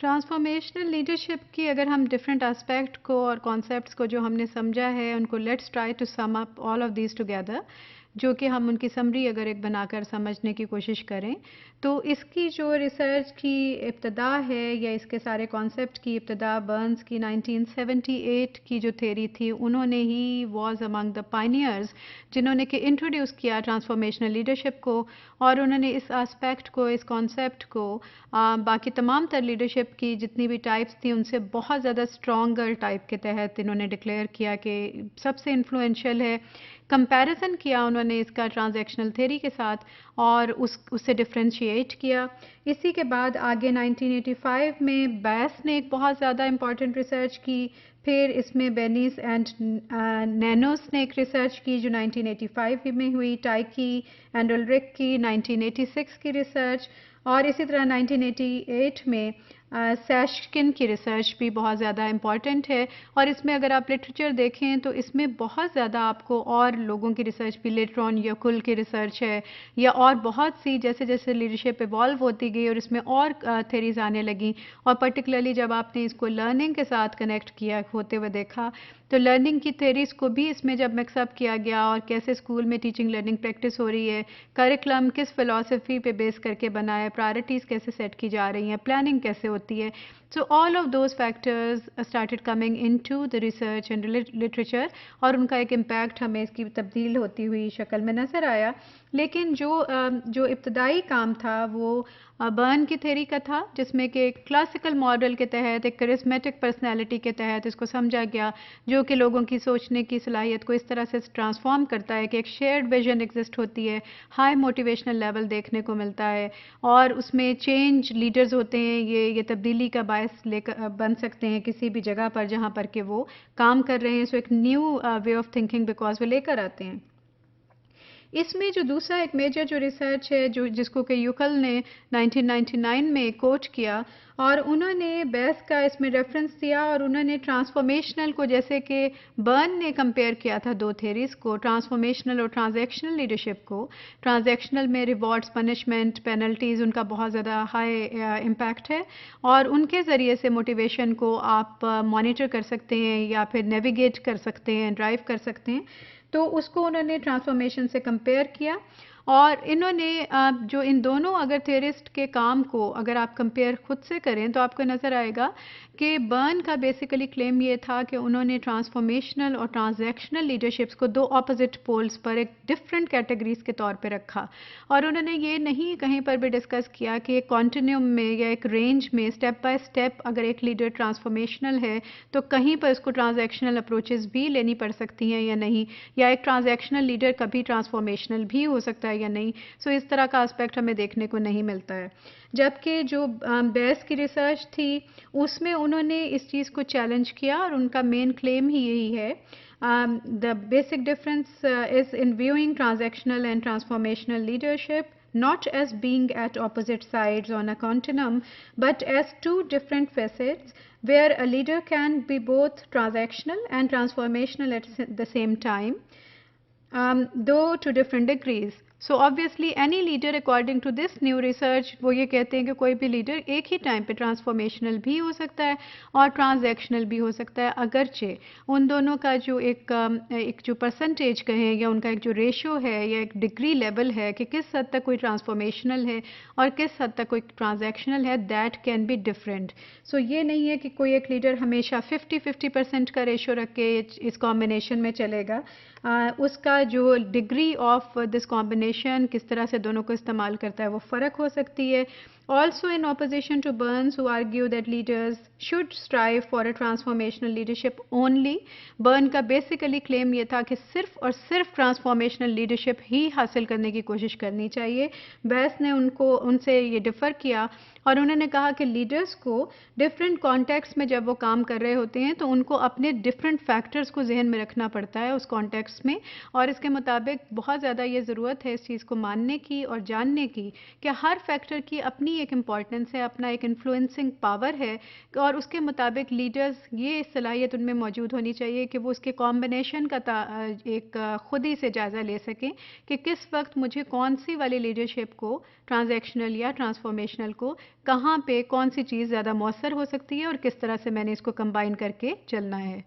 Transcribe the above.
Transformational leadership کی اگر ہم ڈفرینٹ اسپیکٹ کو اور کانسیپٹس کو جو ہم نے سمجھا ہے ان کو let's try to sum up all of these together, جو کہ ہم ان کی سمری اگر ایک بنا کر سمجھنے کی کوشش کریں تو اس کی جو ریسرچ کی ابتدا ہے یا اس کے سارے کانسیپٹ کی ابتدا برنز کی 1978 کی جو تھیری تھی انہوں نے he was among the pioneers جنہوں نے کہ انٹروڈیوس کیا ٹرانسفارمیشنل لیڈرشپ کو، اور انہوں نے اس آسپیکٹ کو اس کانسیپٹ کو باقی تمام تر لیڈرشپ کی جتنی بھی ٹائپس تھیں ان سے بہت زیادہ اسٹرانگر ٹائپ کے تحت انہوں نے ڈکلیئر کیا کہ سب سے انفلوئنشیل ہے۔ کمپیریزن کیا انہوں نے اس کا ٹرانزیکشنل تھیری کے ساتھ اور اس سے ڈفرینشیٹ کیا۔ اسی کے بعد آگے 1985 میں بیس نے ایک بہت زیادہ امپورٹنٹ ریسرچ کی، پھر اس میں بینیس اینڈ نینوس نے ایک ریسرچ کی جو 1985 میں ہوئی، ٹائکی اینڈ الرک کی 1986 کی ریسرچ، اور اسی طرح 1988 میں سیشکن کی ریسرچ بھی بہت زیادہ امپورٹنٹ ہے، اور اس میں اگر آپ لٹریچر دیکھیں تو اس میں بہت زیادہ آپ کو اور لوگوں کی ریسرچ بھی لیٹرون یا کل کی ریسرچ ہے یا اور بہت سی جیسے جیسے لیڈرشپ ایوالو ہوتی گئی اور اس میں اور تھیریز آنے لگیں، اور پرٹیکولرلی جب آپ نے اس کو لرننگ کے ساتھ کنیکٹ کیا ہوتے ہوئے دیکھا تو لرننگ کی تھیریز کو بھی اس میں جب مکس اپ کیا گیا اور کیسے اسکول میں ٹیچنگ لرننگ پریکٹس ہو رہی ہے، کریکلم کس فلسفی پہ بیس کر کے بنا ہے، پرائرٹیز کیسے سیٹ کی جا رہی ہیں، پلاننگ کیسے ہوتی ہے، so all of those factors started coming into the research and literature اور ان کا ایک امپیکٹ ہمیں اس کی تبدیل ہوتی ہوئی شکل میں نظر آیا۔ لیکن جو ابتدائی کام تھا وہ برن کی تھیری کا تھا، جس میں کہ ایک کلاسیکل ماڈل کے تحت ایک کرسمیٹک پرسنالٹی کے تحت اس کو سمجھا گیا جو کہ لوگوں کی سوچنے کی صلاحیت کو اس طرح سے ٹرانسفارم کرتا ہے کہ ایک شیئرڈ ویژن ایگزسٹ ہوتی ہے، ہائی موٹیویشنل لیول دیکھنے کو ملتا ہے، اور اس میں چینج لیڈرز ہوتے ہیں، یہ تبدیلی کا باعث بن سکتے ہیں کسی بھی جگہ پر جہاں پر کہ وہ کام کر رہے ہیں، سو ایک new way of thinking because وہ لے کر آتے ہیں۔ اس میں جو دوسرا ایک میجر جو ریسرچ ہے جس کو کہ یوکل نے 1999 میں کوٹ کیا، اور انہوں نے بیس کا اس میں ریفرنس دیا اور انہوں نے ٹرانسفارمیشنل کو جیسے کہ برن نے کمپیئر کیا تھا دو تھیریز کو، ٹرانسفارمیشنل اور ٹرانزیکشنل لیڈرشپ کو۔ ٹرانزیکشنل میں ریوارڈز، پنشمنٹ، پینلٹیز ان کا بہت زیادہ ہائی امپیکٹ ہے اور ان کے ذریعے سے موٹیویشن کو آپ مانیٹر کر سکتے ہیں یا پھر نیویگیٹ کر سکتے ہیں، ڈرائیو کر سکتے ہیں، تو اس کو انہوں نے ٹرانسفارمیشن سے کمپیئر کیا، اور انہوں نے جو ان دونوں اگر تھیورسٹ کے کام کو اگر آپ کمپیئر خود سے کریں تو آپ کو نظر آئے گا کہ برن کا بیسیکلی کلیم یہ تھا کہ انہوں نے ٹرانسفارمیشنل اور ٹرانزیکشنل لیڈرشپس کو دو اپوزٹ پولز پر ایک ڈفرینٹ کیٹیگریز کے طور پہ رکھا، اور انہوں نے یہ نہیں کہیں پر بھی ڈسکس کیا کہ ایک کانٹینیوم میں یا ایک رینج میں اسٹیپ بائی اسٹیپ اگر ایک لیڈر ٹرانسفارمیشنل ہے تو کہیں پر اس کو ٹرانزیکشنل اپروچز بھی لینی پڑ سکتی ہیں یا نہیں، یا ایک ٹرانزیکشنل لیڈر کبھی ٹرانسفارمیشنل بھی ہو سکتا ہے یا نہیں، سو اس طرح کا اسپیکٹ ہمیں دیکھنے کو نہیں ملتا ہے۔ جبکہ جو بیس کی ریسرچ تھی اس میں انہوں نے اس چیز کو چیلنج کیا اور ان کا مین کلیم ہی یہی ہے، the basic difference is in viewing transactional and transformational leadership not as being at opposite sides on a continuum but as two different facets where a leader can be both transactional and transformational at the same time, though to different degrees. So obviously any leader according to this new research وہ یہ کہتے ہیں کہ کوئی بھی leader ایک ہی time پہ transformational بھی ہو سکتا ہے اور ٹرانزیکشنل بھی ہو سکتا ہے، اگرچہ ان دونوں کا جو ایک جو پرسنٹیج کہیں یا ان کا ایک جو ریشو ہے یا ایک ڈگری لیول ہے کہ کس حد تک کوئی ٹرانسفارمیشنل ہے اور کس حد تک کوئی ٹرانزیکشنل ہے، دیٹ کین بی ڈفرینٹ۔ سو یہ نہیں ہے کہ کوئی ایک لیڈر ہمیشہ 50% کا ریشو رکھ کے اس کمبینیشن میں چلے گا، اس کا جو ڈگری آف دس کمبینیشن کس طرح سے دونوں کو استعمال کرتا ہے وہ فرق ہو سکتی ہے۔ Also in opposition to Burns who argue that leaders should strive for a transformational leadership only، Burn کا بیسیکلی کلیم یہ تھا کہ صرف اور صرف ٹرانسفارمیشنل لیڈرشپ ہی حاصل کرنے کی کوشش کرنی چاہیے۔ بیس نے ان سے یہ ڈفر کیا اور انہوں نے کہا کہ لیڈرز کو ڈفرینٹ کانٹیکسٹ میں جب وہ کام کر رہے ہوتے ہیں تو ان کو اپنے ڈفرینٹ فیکٹرز کو ذہن میں رکھنا پڑتا ہے اس کانٹیکسٹ میں، اور اس کے مطابق بہت زیادہ یہ ضرورت ہے اس چیز کو ماننے کی اور جاننے کی کہ ہر فیکٹر کی اپنی ایک امپورٹنس ہے، اپنا ایک انفلوئنسنگ پاور ہے، اور اس کے مطابق لیڈرز یہ صلاحیت ان میں موجود ہونی چاہیے کہ وہ اس کے کمبینیشن کا ایک خود ہی سے جائزہ لے سکیں کہ کس وقت مجھے کون سی والی لیڈرشپ کو، ٹرانزیکشنل یا ٹرانسفارمیشنل کو، کہاں پہ کون سی چیز زیادہ مؤثر ہو سکتی ہے اور کس طرح سے میں نے اس کو کمبائن کر کے چلنا ہے۔